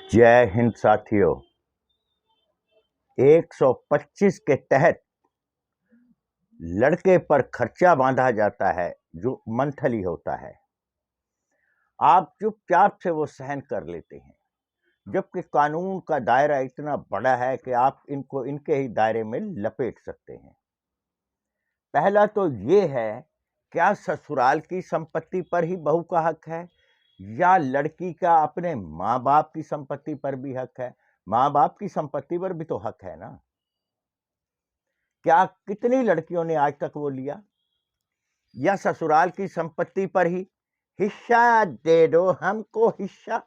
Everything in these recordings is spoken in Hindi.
जय हिंद साथियों। 125 के तहत लड़के पर खर्चा बांधा जाता है जो मंथली होता है। आप चुपचाप से वो सहन कर लेते हैं, जबकि कानून का दायरा इतना बड़ा है कि आप इनको इनके ही दायरे में लपेट सकते हैं। पहला तो ये है, क्या ससुराल की संपत्ति पर ही बहू का हक है या लड़की का अपने माँ बाप की संपत्ति पर भी हक है? माँ बाप की संपत्ति पर भी तो हक है ना। क्या कितनी लड़कियों ने आज तक वो लिया? या ससुराल की संपत्ति पर ही हिस्सा दे दो हमको हिस्सा।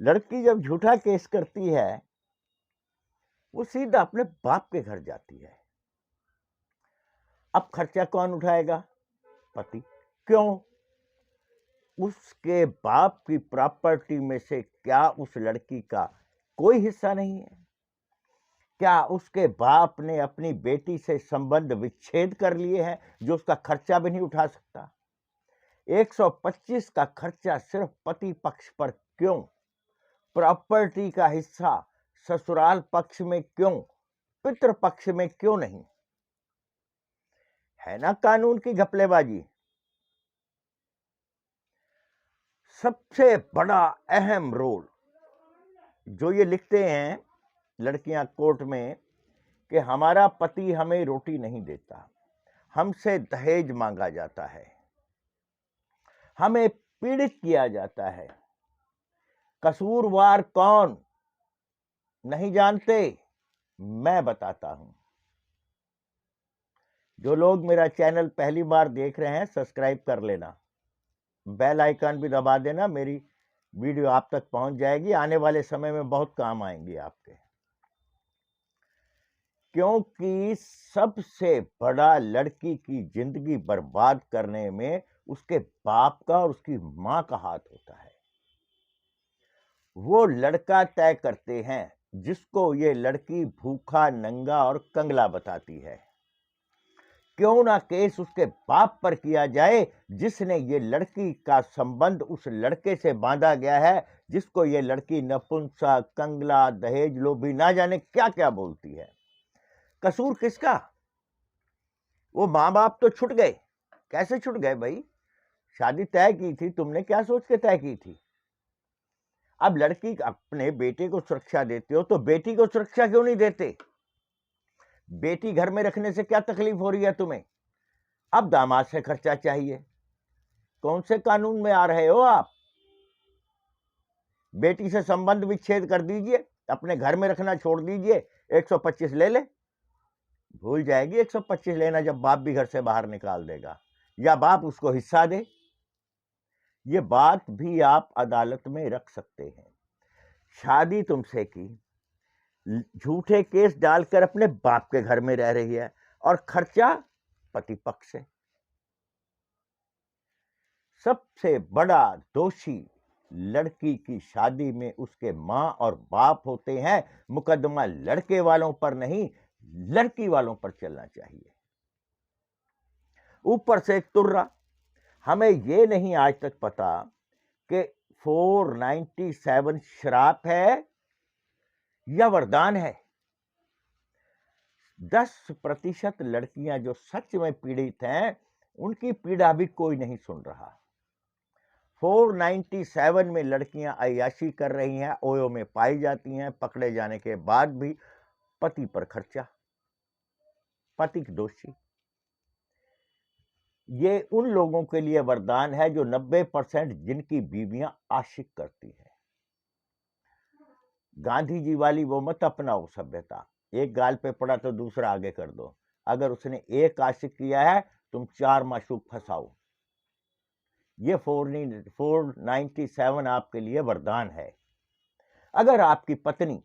लड़की जब झूठा केस करती है वो सीधा अपने बाप के घर जाती है। अब खर्चा कौन उठाएगा? पति। क्यों? उसके बाप की प्रॉपर्टी में से क्या उस लड़की का कोई हिस्सा नहीं है? क्या उसके बाप ने अपनी बेटी से संबंध विच्छेद कर लिए हैं जो उसका खर्चा भी नहीं उठा सकता? 125 का खर्चा सिर्फ पति पक्ष पर क्यों? प्रॉपर्टी का हिस्सा ससुराल पक्ष में क्यों? पितृ पक्ष में क्यों नहीं? है ना कानून की घपलेबाजी। सबसे बड़ा अहम रोल जो ये लिखते हैं लड़कियां कोर्ट में कि हमारा पति हमें रोटी नहीं देता, हमसे दहेज मांगा जाता है, हमें पीड़ित किया जाता है। कसूरवार कौन? नहीं जानते? मैं बताता हूं। जो लोग मेरा चैनल पहली बार देख रहे हैं सब्सक्राइब कर लेना, बेल आइकन भी दबा देना, मेरी वीडियो आप तक पहुंच जाएगी। आने वाले समय में बहुत काम आएंगी आपके, क्योंकि सबसे बड़ा लड़की की जिंदगी बर्बाद करने में उसके बाप का और उसकी मां का हाथ होता है। वो लड़का तय करते हैं जिसको ये लड़की भूखा, नंगा और कंगला बताती है। क्यों ना केस उसके बाप पर किया जाए जिसने ये लड़की का संबंध उस लड़के से बांधा गया है, जिसको ये लड़की नपुंसक, कंगला, दहेज लोभी, ना जाने क्या क्या बोलती है। कसूर किसका? वो माँ बाप तो छूट गए। कैसे छूट गए भाई? शादी तय की थी, तुमने क्या सोच के तय की थी? अब लड़की अपने बेटे को सुरक्षा देते हो तो बेटी को सुरक्षा क्यों नहीं देते? बेटी घर में रखने से क्या तकलीफ हो रही है तुम्हें? अब दामाद से खर्चा चाहिए। कौन से कानून में आ रहे हो आप? बेटी से संबंध विच्छेद कर दीजिए, अपने घर में रखना छोड़ दीजिए, 125 ले ले। भूल जाएगी 125 लेना जब बाप भी घर से बाहर निकाल देगा या बाप उसको हिस्सा दे। ये बात भी आप अदालत में रख सकते हैं। शादी तुमसे की, झूठे केस डालकर अपने बाप के घर में रह रही है और खर्चा पति पक्ष से। सबसे बड़ा दोषी लड़की की शादी में उसके मां और बाप होते हैं। मुकदमा लड़के वालों पर नहीं, लड़की वालों पर चलना चाहिए। ऊपर से एक तुर्रा। हमें यह नहीं आज तक पता कि 497 श्राप है या वरदान है। 10% लड़कियां जो सच में पीड़ित हैं उनकी पीड़ा भी कोई नहीं सुन रहा। 497 में लड़कियां अय्याशी कर रही हैं, ओयो में पाई जाती हैं, पकड़े जाने के बाद भी पति पर खर्चा, पति की दोषी। ये उन लोगों के लिए वरदान है जो 90% जिनकी बीवियां आशिक करती हैं। गांधी जी वाली वो मत अपनाओ सभ्यता, एक गाल पे पड़ा तो दूसरा आगे कर दो। अगर उसने एक आशिक किया है तुम 4 माशूक फंसाओ। ये 497 आपके लिए वरदान है। अगर आपकी पत्नी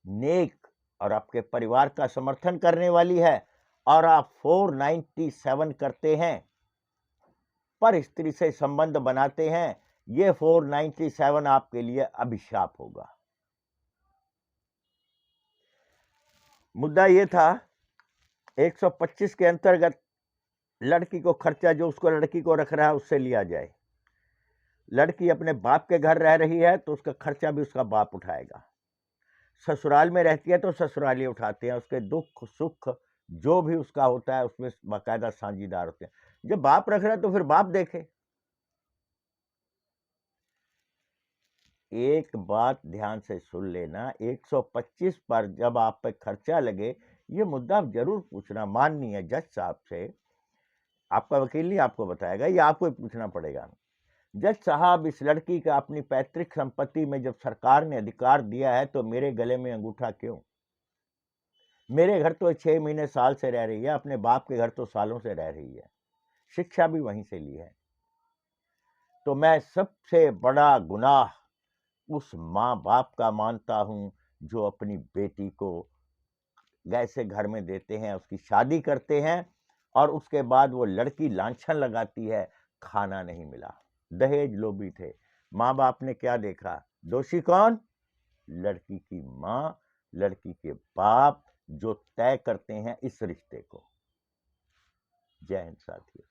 नेक और आपके परिवार का समर्थन करने वाली है और आप 497 करते हैं, पर स्त्री से संबंध बनाते हैं, ये 497 आपके लिए अभिशाप होगा। मुद्दा ये था 125 के अंतर्गत लड़की को खर्चा जो उसको लड़की को रख रहा है उससे लिया जाए। लड़की अपने बाप के घर रह रही है तो उसका खर्चा भी उसका बाप उठाएगा। ससुराल में रहती है तो ससुराली उठाते हैं, उसके दुख सुख जो भी उसका होता है उसमें बाकायदा साझीदार होते हैं। जब बाप रख रहा है तो फिर बाप देखे। एक बात ध्यान से सुन लेना, 125 पर जब आप पे खर्चा लगे, ये मुद्दा जरूर पूछना। माननीय जज साहब से, आपका वकील नहीं आपको बताएगा, ये आपको ही पूछना पड़ेगा। जज साहब, इस लड़की का अपनी पैतृक संपत्ति में जब सरकार ने अधिकार दिया है तो मेरे गले में अंगूठा क्यों? मेरे घर तो 6 महीने साल से रह रही है, अपने बाप के घर तो सालों से रह रही है, शिक्षा भी वहीं से ली है। तो मैं सबसे बड़ा गुनाह उस माँ बाप का मानता हूं जो अपनी बेटी को ऐसे घर में देते हैं, उसकी शादी करते हैं और उसके बाद वो लड़की लांछन लगाती है, खाना नहीं मिला, दहेज लोभी थे। माँ बाप ने क्या देखा? दोषी कौन? लड़की की माँ, लड़की के बाप, जो तय करते हैं इस रिश्ते को। जय हिंद साथियों।